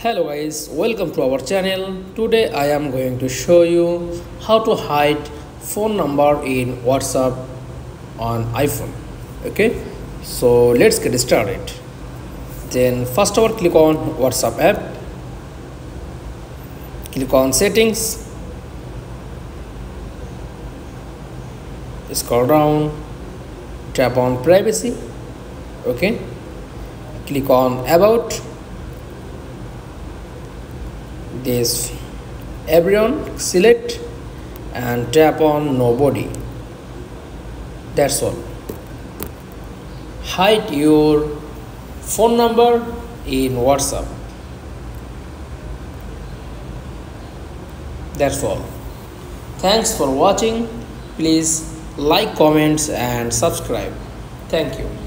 Hello guys, welcome to our channel. Today I am going to show you how to hide phone number in WhatsApp on iPhone. Okay, so let's get started. Then first of all, click on WhatsApp app, click on settings, scroll down, tap on privacy. Okay, click on about this everyone, select and tap on nobody. That's all. Hide your phone number in WhatsApp. That's all. Thanks for watching. Please like, comments and subscribe. Thank you.